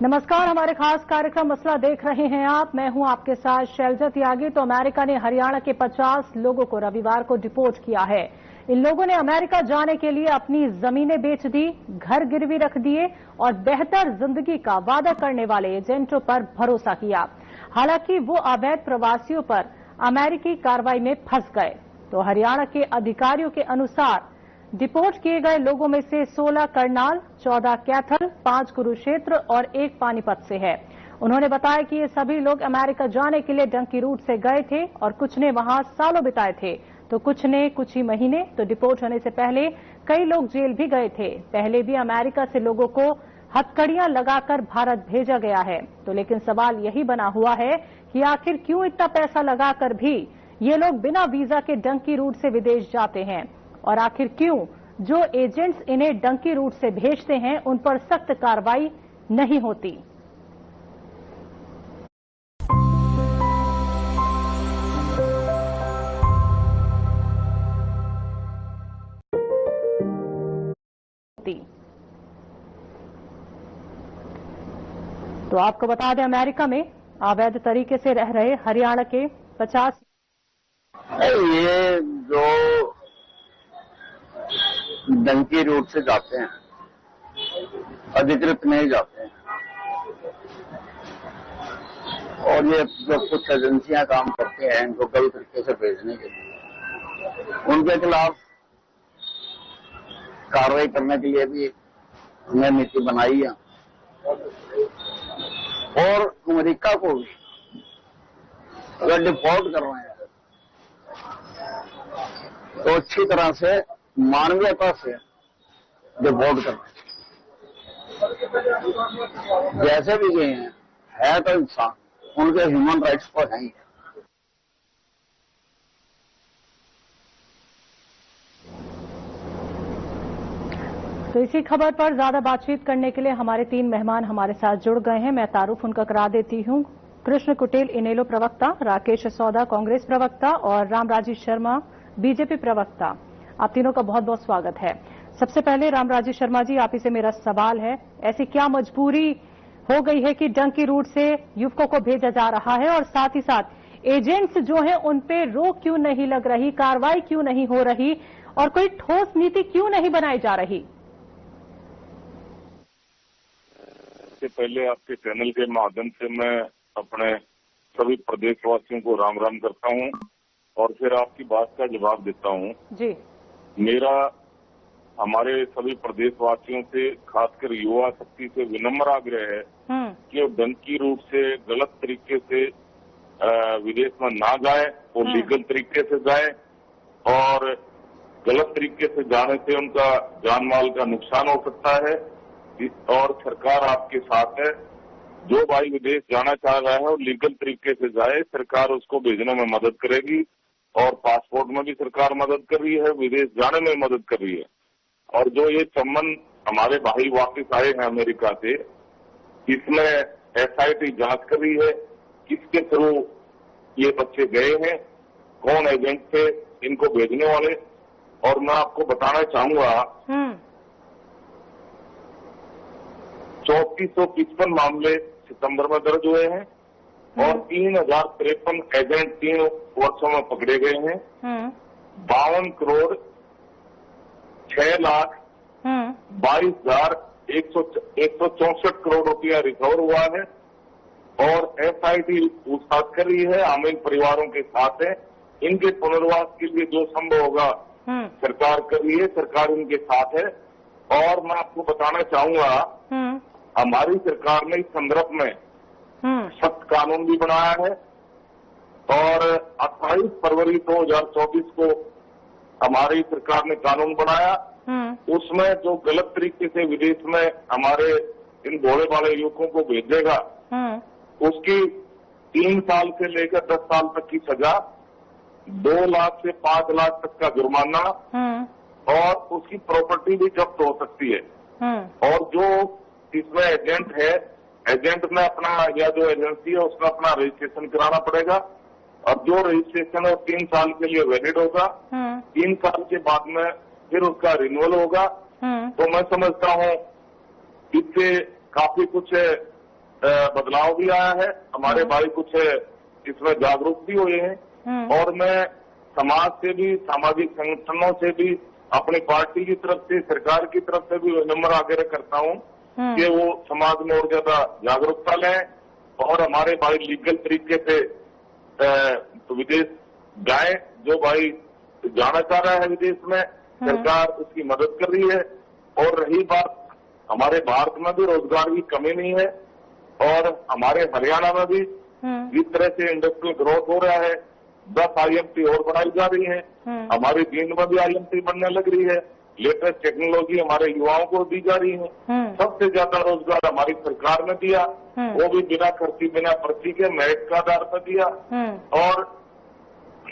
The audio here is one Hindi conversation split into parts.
नमस्कार, हमारे खास कार्यक्रम मसला देख रहे हैं आप। मैं हूं आपके साथ शैलजा त्यागी। तो अमेरिका ने हरियाणा के 50 लोगों को रविवार को डिपोर्ट किया है। इन लोगों ने अमेरिका जाने के लिए अपनी जमीनें बेच दी, घर गिरवी रख दिए और बेहतर जिंदगी का वादा करने वाले एजेंटों पर भरोसा किया। हालांकि वो अवैध प्रवासियों पर अमेरिकी कार्रवाई में फंस गए। तो हरियाणा के अधिकारियों के अनुसार डिपोर्ट किए गए लोगों में से 16 करनाल, 14 कैथल, 5 कुरुक्षेत्र और 1 पानीपत से है। उन्होंने बताया कि ये सभी लोग अमेरिका जाने के लिए डंकी रूट से गए थे और कुछ ने वहां सालों बिताए थे, तो कुछ ने कुछ ही महीने। तो डिपोर्ट होने से पहले कई लोग जेल भी गए थे। पहले भी अमेरिका से लोगों को हथकड़ियां लगाकर भारत भेजा गया है। तो लेकिन सवाल यही बना हुआ है कि आखिर क्यों इतना पैसा लगाकर भी ये लोग बिना वीजा के डंकी रूट से विदेश जाते हैं, और आखिर क्यों जो एजेंट्स इन्हें डंकी रूट से भेजते हैं उन पर सख्त कार्रवाई नहीं होती। तो आपको बता दें, अमेरिका में अवैध तरीके से रह रहे हरियाणा के 50 ये जो डंकी रूट से जाते हैं, अधिकृत नहीं जाते हैं, और ये जो कुछ एजेंसियां काम करती हैं इनको गलत तरीके से भेजने के लिए, उनके खिलाफ कार्रवाई करने के लिए भी हमने नीति बनाई है। और अमेरिका को भी अगर डिपोर्ट कर रहे हैं तो अच्छी तरह से मानवीयता से डिपोर्ट करना है। जैसे भी गए हैं है तो इंसान, उनके ह्यूमन राइट्स तो हैं ही। तो इसी खबर पर ज्यादा बातचीत करने के लिए हमारे 3 मेहमान हमारे साथ जुड़ गए हैं। मैं तारुफ उनका करा देती हूं। कृष्ण कुटेल इनेलो प्रवक्ता, राकेश सौदा कांग्रेस प्रवक्ता और रामराजी शर्मा बीजेपी प्रवक्ता। आप तीनों का बहुत बहुत स्वागत है। सबसे पहले रामराजी शर्मा जी, आप ही से मेरा सवाल है, ऐसी क्या मजबूरी हो गई है कि डंकी रूट से युवकों को भेजा जा रहा है, और साथ ही साथ एजेंट्स जो हैं उन पे रोक क्यों नहीं लग रही, कार्रवाई क्यों नहीं हो रही और कोई ठोस नीति क्यों नहीं बनाई जा रही? इससे पहले आपके चैनल के माध्यम से मैं अपने सभी प्रदेशवासियों को राम राम करता हूं और फिर आपकी बात का जवाब देता हूं। जी, मेरा हमारे सभी प्रदेशवासियों से, खासकर युवा शक्ति से विनम्र आग्रह है कि वो डंकी रूट से गलत तरीके से विदेश में ना जाए, वो लीगल तरीके से जाए। और गलत तरीके से जाने से उनका जान माल का नुकसान हो सकता है, और सरकार आपके साथ है। जो भाई विदेश जाना चाह रहा है वो लीगल तरीके से जाए, सरकार उसको भेजने में मदद करेगी, और पासपोर्ट में भी सरकार मदद कर रही है, विदेश जाने में मदद कर रही है। और जो ये चम्मन हमारे भाई वापस आए हैं अमेरिका से, इसमें SIT जांच कर रही है किसके थ्रू ये बच्चे गए हैं, कौन एजेंट थे इनको भेजने वाले। और मैं आपको बताना चाहूंगा 3455 मामले सितंबर में दर्ज हुए हैं और 3053 एजेंट 3 वर्षों में पकड़े गए हैं। 52 करोड़ 6 लाख 22,164 करोड़ रुपया रिकवर हुआ है। और SIT पूछताछ कर रही है, आमिर परिवारों के साथ है, इनके पुनर्वास के लिए जो संभव होगा सरकार कर रही है, सरकार इनके साथ है। और मैं आपको बताना चाहूंगा, हमारी सरकार ने इस संदर्भ में सख्त कानून भी बनाया है, और 28 फरवरी 2024 को हमारी सरकार ने कानून बनाया। उसमें जो गलत तरीके से विदेश में हमारे इन भोले वाले युवकों को भेजेगा, उसकी 3 साल से लेकर 10 साल तक की सजा, 2 लाख से 5 लाख तक का जुर्माना, और उसकी प्रॉपर्टी भी जब्त हो सकती है। और जो इसमें एजेंट है, एजेंट में अपना, या जो एजेंसी है उसमें अपना रजिस्ट्रेशन कराना पड़ेगा, और जो रजिस्ट्रेशन है 3 साल के लिए वैलिड होगा। 3 साल के बाद में फिर उसका रिन्यूअल होगा। तो मैं समझता हूँ इससे काफी कुछ बदलाव भी आया है। हमारे भाई कुछ इसमें जागरूक भी हुए हैं और मैं समाज से भी, सामाजिक संगठनों से भी, अपनी पार्टी की तरफ से, सरकार की तरफ से भी विनम्र आग्रह करता हूं कि वो समाज में और ज्यादा जागरूकता लें और हमारे भाई लीगल तरीके से विदेश जाए। जो भाई जाना चाह रहा है विदेश में, सरकार उसकी मदद कर रही है। और रही बात, हमारे भारत में भी रोजगार की कमी नहीं है और हमारे हरियाणा में भी जिस तरह से इंडस्ट्रियल ग्रोथ हो रहा है, 10 IMT और बढ़ाई जा रही है। हमारी जींद में भी IMT बनने लग रही है। लेटेस्ट टेक्नोलॉजी हमारे युवाओं को दी जा रही है। सबसे ज्यादा रोजगार हमारी सरकार ने दिया, वो भी बिना खर्ची, बिना पर्ची के, मेरिट का आधार पर दिया। और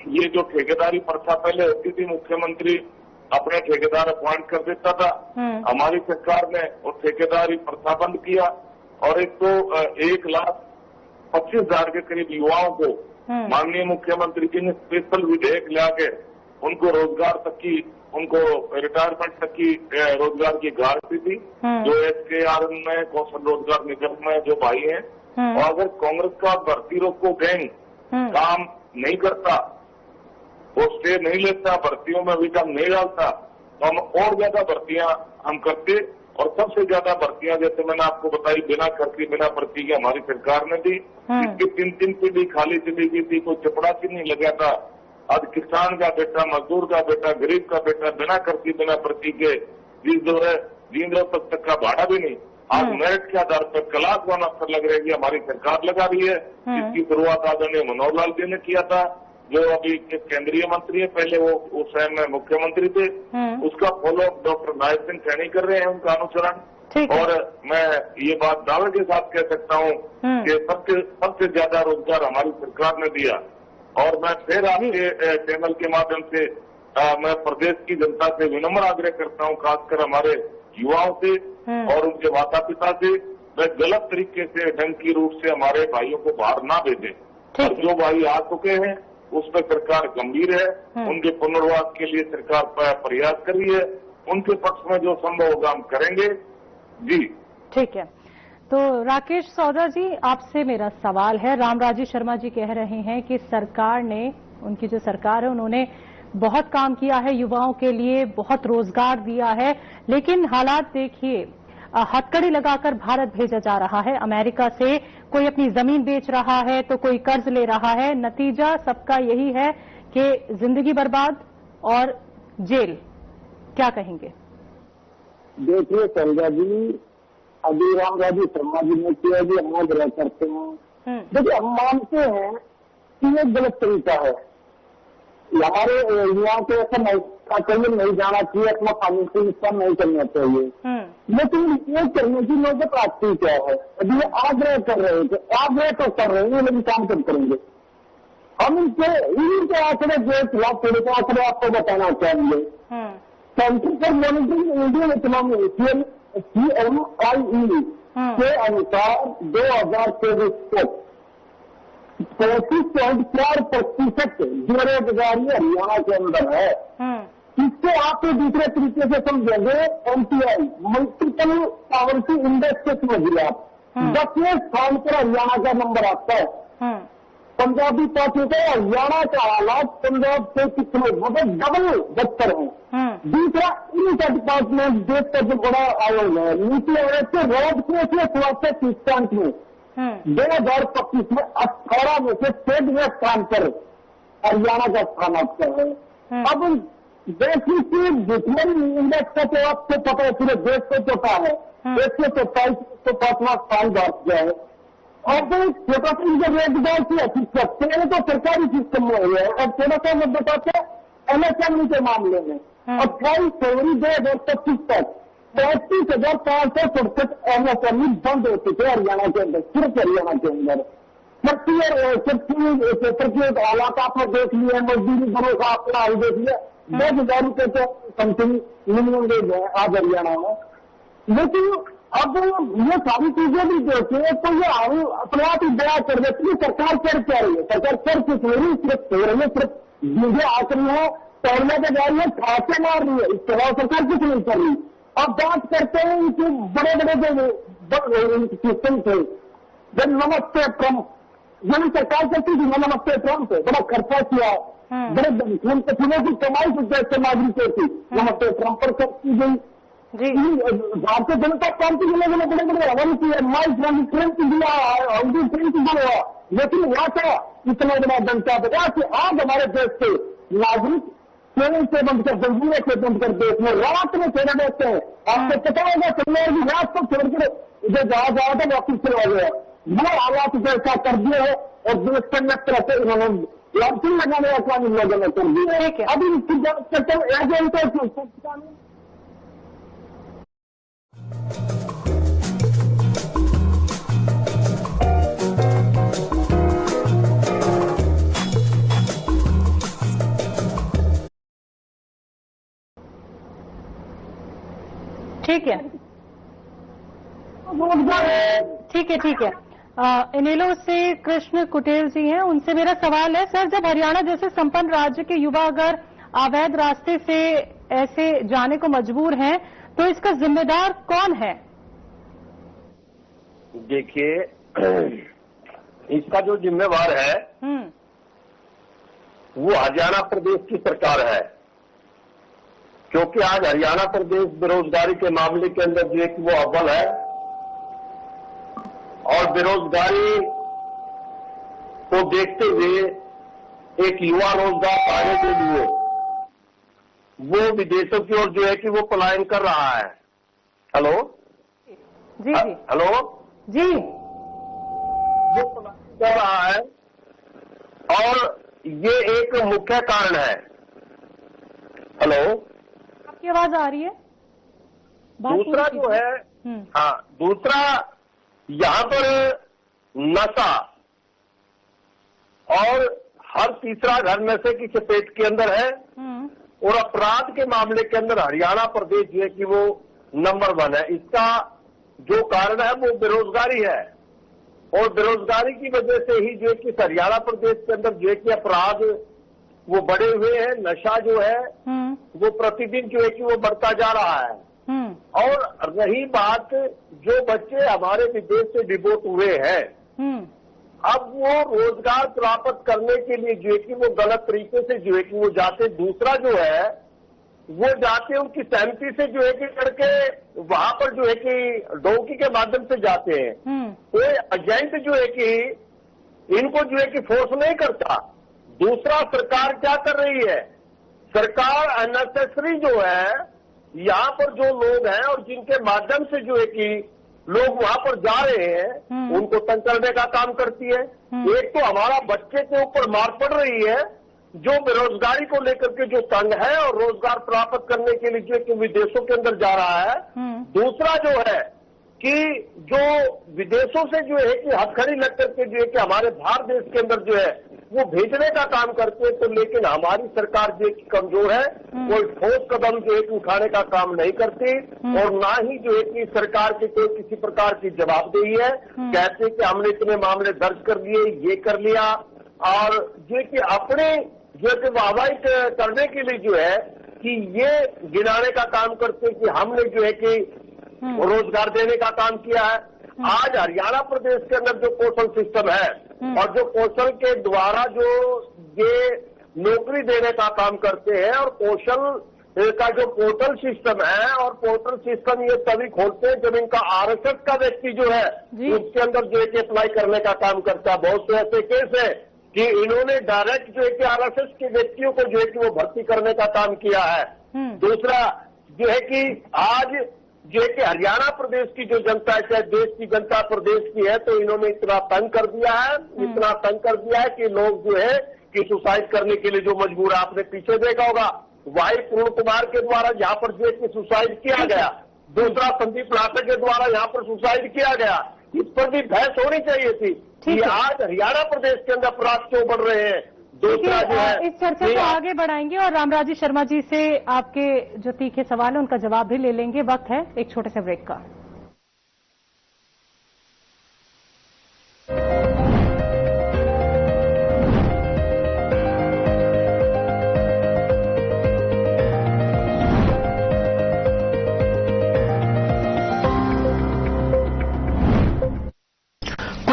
ये जो ठेकेदारी प्रथा पहले होती थी, मुख्यमंत्री अपने ठेकेदार अपॉइंट कर देता था, हमारी सरकार ने वो ठेकेदारी प्रथा बंद किया और 1,25,000 के करीब युवाओं को माननीय मुख्यमंत्री जी ने स्पेशल विधेयक लाके उनको रोजगार तक की, उनको रिटायरमेंट तक की रोजगार की गारंटी दी। जो SKR में, कौशल रोजगार निगम में जो भाई हैं, और अगर कांग्रेस का भर्ती रोको गैंग काम नहीं करता, वो स्टे नहीं लेता, भर्तियों में विकल्प नहीं डालता, तो हम और ज्यादा भर्तियां हम करते। और सबसे ज्यादा भर्तियां, जैसे मैंने आपको बताई, बिना खर्ची, बिना भर्ती की हमारी सरकार ने दी। इसकी 3-3 पीढ़ी खाली चली गई थी, कोई चपड़ासी नहीं लगा था। आज किसान का बेटा, मजदूर का बेटा, गरीब का बेटा बिना खर्ची, बिना भर्ती के जींद तक का भाड़ा भी नहीं। आज मेरिट के आधार पर क्लास 1 अफसर लग रहे हैं, हमारी सरकार लगा रही है। इसकी शुरुआत आदरणीय मनोहर लाल जी ने किया था, जो अभी केंद्रीय मंत्री है, पहले वो उस समय में मुख्यमंत्री थे। उसका फॉलोअप डॉक्टर नायब सिंह सैनी कर रहे हैं, उनका अनुसरण। और मैं ये बात दावे के साथ कह सकता हूँ कि सबसे ज्यादा रोजगार हमारी सरकार ने दिया। और मैं फिर आपके चैनल के माध्यम से मैं प्रदेश की जनता से विनम्र आग्रह करता हूँ, खासकर हमारे युवाओं से और उनके माता पिता से, मैं गलत तरीके से, ढंग की रूप से हमारे भाइयों को बाहर ना भेजें। और जो भाई आ चुके हैं उस पर सरकार गंभीर है, उनके पुनर्वास के लिए सरकार प्रयास कर रही है। उनके पक्ष में जो संभव होगा हम करेंगे। जी ठीक है। तो राकेश सौदा जी, आपसे मेरा सवाल है, रामराजी शर्मा जी कह रहे हैं कि सरकार ने, उनकी जो सरकार है, उन्होंने बहुत काम किया है युवाओं के लिए, बहुत रोजगार दिया है, लेकिन हालात देखिए, हथकड़ी लगाकर भारत भेजा जा रहा है अमेरिका से, कोई अपनी जमीन बेच रहा है तो कोई कर्ज ले रहा है। नतीजा सबका यही है कि जिंदगी बर्बाद और जेल। क्या कहेंगे? देखिए संजय जी, अभी रामराजी शर्मा जी ने किया, भी हम आग्रह करते हैं। देखिए, हम मानते हैं कि ये गलत तरीका है। हमारे युवाओं को ऐसा नहीं जाना चाहिए, अपना फाइनेंशियल नुकसान नहीं करना चाहिए। लेकिन ये करने की नौबत आती क्या है? अभी ये आग्रह कर रहे हैं, आग्रह तो कर रहे हैं, लेकिन काम कब करेंगे? हम इनके आंकड़े जो खिलाफ थोड़े से आंकड़े आपको बताना चाहेंगे। Centre for monitoring Indian economy CMIE के अनुसार 2024 तक 35.4% बेरोजगारी हरियाणा के अंदर है। इससे आप दूसरे तरीके से समझेंगे, MPI मल्टीपल पॉवर्टी इंडेक्स से समझिए आप, 10वें स्थान पर हरियाणा का नंबर आता है। पंजाब भी पहुंच चुके हैं। हरियाणा का हालात पंजाब से कितने मतलब डबल बदतर है। दूसरा, इनका डिपार्टमेंट देश का जो बड़ा आयोग है, नीति आयोग से रोड के स्वास्थ्य सूचकांक में 2025 में 18 में से 13वें स्थान पर हरियाणा का स्थान आता है। अब देश की दुश्मन इंडेक्स का तो आपको पता है, पूरे देश को पता है, 127 तो 5वां स्थान बात जाए। और जो छोटा सा रोजगार की हकीकत पहले तो सरकारी सिस्टम में हुआ है, और थोड़ा सा मैं बताते हैं MSME के मामले में 28 फरवरी 2025 तक 35,567 MSME बंद हो चुके हरियाणा के अंदर, सिर्फ हरियाणा के अंदर। पेपर के हालात आपने देख लिया, मजदूरी दरों का अपना हाल देख लिया, 10,000 रुपये तो समथिंग मिनिमम वेज है आज हरियाणा में। लेकिन अब ये सारी चीजें भी देखें तो ये अपने आप ही बड़ा कर देती है। सरकार कर क्या रही है? सरकार कर कुछ नहीं, सिर्फ हो रही है, सिर्फ चीजें आ रही है, तोड़ने के जा रही है, ठासे मार रही है, इस तरह सरकार कुछ नहीं कर रही। अब बात करते हैं इनके बड़े बड़े जो सिस्टम थे, जब नमस्ते ट्रंप, यही सरकार कहती थी नमस्ते ट्रंप, बड़ा खर्चा किया, बड़े कठिनों की कमाई से देश के नागरिकों की नमस्ते ट्रंप पर खर्च की गई। भारतीय जनता पार्टी के लोगों ने बड़े बड़े हवाले किए, माइक ट्रेंच दिया, हल्दी ट्रेंच दिया, लेकिन वहां का इतना बड़ा जनता बता कि आज हमारे देश के नागरिक ट्रेन से बंद कर, जंजीरों से बंद कर देश में रात में चले रहते हैं। आपको पता होगा चलने की रात को छोड़कर इधर जहां जाओ तो वापिस चला गया, वो हालात जैसा कर दिए है और देश के अन्य तरह से इन्होंने लाठी लगाने का काम इन लोगों ने कर दिया है। अभी इसकी जांच करते हुए एजेंट ठीक है, ठीक है। इनेलो से कृष्ण कुटेल जी हैं, उनसे मेरा सवाल है सर, जब हरियाणा जैसे संपन्न राज्य के युवा अगर अवैध रास्ते से ऐसे जाने को मजबूर हैं, तो इसका जिम्मेदार कौन है? देखिए, इसका जो जिम्मेवार है वो हरियाणा प्रदेश की सरकार है, क्योंकि आज हरियाणा प्रदेश बेरोजगारी के मामले के अंदर जो है कि वो अव्वल है, और बेरोजगारी को देखते हुए एक युवा रोजगार पाने के लिए वो विदेशों की ओर जो है कि वो पलायन कर रहा है। हेलो जी जी हेलो जी, वो पलायन कर रहा है और ये एक मुख्य कारण है। हेलो, आपकी आवाज आ रही है? दूसरा जो है, हाँ, दूसरा यहाँ पर नशा और हर तीसरा घर नशे की चपेट के अंदर है, और अपराध के मामले के अंदर हरियाणा प्रदेश जो है कि वो नंबर 1 है। इसका जो कारण है वो बेरोजगारी है, और बेरोजगारी की वजह से ही जो है कि हरियाणा प्रदेश के अंदर जो है कि अपराध वो बढ़े हुए हैं, नशा जो है वो प्रतिदिन जो है कि वो बढ़ता जा रहा है। और रही बात जो बच्चे हमारे विदेश से डिबोट हुए हैं, अब वो रोजगार प्राप्त करने के लिए जो है कि वो गलत तरीके से जो है कि वो जाते। दूसरा जो है वो जाते उनकी सहमति से जो है कि करके वहां पर जो है कि डोंकी के माध्यम से जाते हैं। कोई एजेंट जो है कि इनको जो है कि फोर्स नहीं करता। दूसरा, सरकार क्या कर रही है, सरकार अननेसेसरी जो है यहाँ पर जो लोग हैं और जिनके माध्यम से जो है कि लोग वहां पर जा रहे हैं उनको तंग करने का काम करती है। एक तो हमारा बच्चे के ऊपर मार पड़ रही है जो बेरोजगारी को लेकर के जो तंग है और रोजगार प्राप्त करने के लिए जो है कि विदेशों के अंदर जा रहा है। दूसरा जो है कि जो विदेशों से जो है कि हथकड़ी लग करके जो है कि हमारे भारत देश के अंदर जो है वो भेजने का काम करते हैं, तो लेकिन हमारी सरकार जो है कि कमजोर है, कोई ठोस कदम जो है कि उठाने का काम नहीं करती, और ना ही जो है कि सरकार की कोई किसी प्रकार की जवाबदेही है। कहते कि हमने इतने मामले दर्ज कर लिए, ये कर लिया, और जो है कि अपने जो है कि वाहवाही करने के लिए जो है कि ये गिनाने का काम करते कि हमने जो है कि रोजगार देने का काम किया है। आज हरियाणा प्रदेश के अंदर जो कौशल सिस्टम है और जो कौशल के द्वारा जो ये नौकरी देने का काम करते हैं, और कौशल का जो पोर्टल सिस्टम है, और पोर्टल सिस्टम ये तभी खोलते हैं जब इनका आरएसएस का व्यक्ति जो है उसके अंदर जो है कि अप्लाई करने का काम करता है। बहुत से ऐसे केस है कि इन्होंने डायरेक्ट जो है कि आरएसएस के व्यक्तियों को जो है कि वो भर्ती करने का काम किया है। दूसरा जो है कि आज जो है कि हरियाणा प्रदेश की जो जनता है, चाहे देश की जनता प्रदेश की है, तो इन्होंने इतना तंग कर दिया है, इतना तंग कर दिया है कि लोग जो है कि सुसाइड करने के लिए जो मजबूर, आपने पीछे देखा होगा वाई पूर्ण कुमार के द्वारा यहाँ पर जो है कि सुसाइड किया गया। दूसरा, संदीप लाटा के द्वारा यहाँ पर सुसाइड किया गया। इस पर भी बहस होनी चाहिए थी कि आज हरियाणा प्रदेश के अंदर अपराध क्यों बढ़ रहे हैं। दूसरा जो है, इस चर्चा को आगे बढ़ाएंगे और रामराजी शर्मा जी से आपके जो तीखे सवाल है उनका जवाब भी ले लेंगे। वक्त है एक छोटे से ब्रेक का।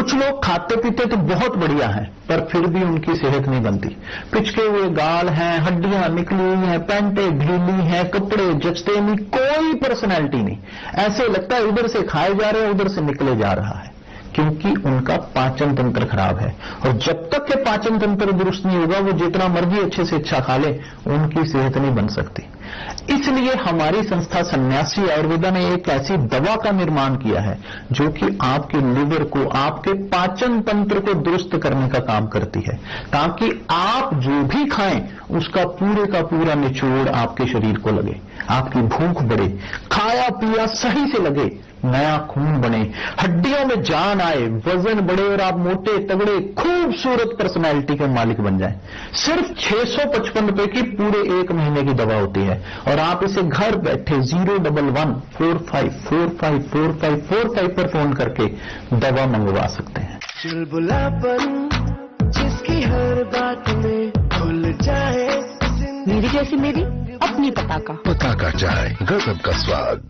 कुछ लोग खाते पीते तो बहुत बढ़िया हैं, पर फिर भी उनकी सेहत नहीं बनती। पिचके हुए गाल हैं, हड्डियां निकली हुई हैं, पैंटें ढीली हैं, कपड़े जचते नहीं, कोई पर्सनैलिटी नहीं। ऐसे लगता है इधर से खाए जा रहे हैं, उधर से निकले जा रहा है, क्योंकि उनका पाचन तंत्र खराब है। और जब तक के पाचन तंत्र दुरुस्त नहीं होगा, वो जितना मर्जी अच्छे से अच्छा खा ले, उनकी सेहत नहीं बन सकती। इसलिए हमारी संस्था सन्यासी आयुर्वेदा ने एक ऐसी दवा का निर्माण किया है जो कि आपके लिवर को, आपके पाचन तंत्र को दुरुस्त करने का काम करती है, ताकि आप जो भी खाएं उसका पूरे का पूरा निचोड़ आपके शरीर को लगे, आपकी भूख बढ़े, खाया पिया सही से लगे, नया खून बने, हड्डियों में जान आए, वजन बढ़े और आप मोटे तगड़े खूबसूरत पर्सनैलिटी के मालिक बन जाएं। सिर्फ 655 रुपए की पूरे 1 महीने की दवा होती है और आप इसे घर बैठे 01145454545 पर फोन करके दवा मंगवा सकते हैं। चुलबुलापन जिसकी हर बात में खुल जाए, मेरी जैसी मेरी अपनी पताका। पताका चाय, गजब का स्वाद।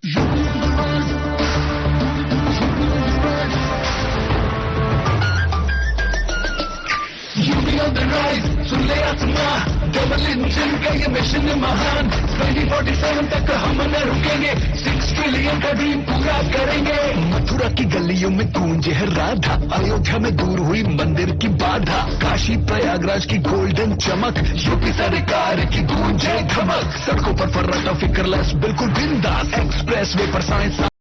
सुन ले आसमां, डबल इंजन का ये मिशन महान, 2047 तक हम न रुकेंगे, 6 ट्रिलियन का ड्रीम पूरा करेंगे। मथुरा की गलियों में गूंजे है राधा, अयोध्या में दूर हुई मंदिर की बाधा, काशी प्रयागराज की गोल्डन चमक, यूपी सरकार की गूंजे धमक, सड़कों पर फर्राटा फिक्रलेस बिल्कुल बिंदास, एक्सप्रेस वे पर साइंस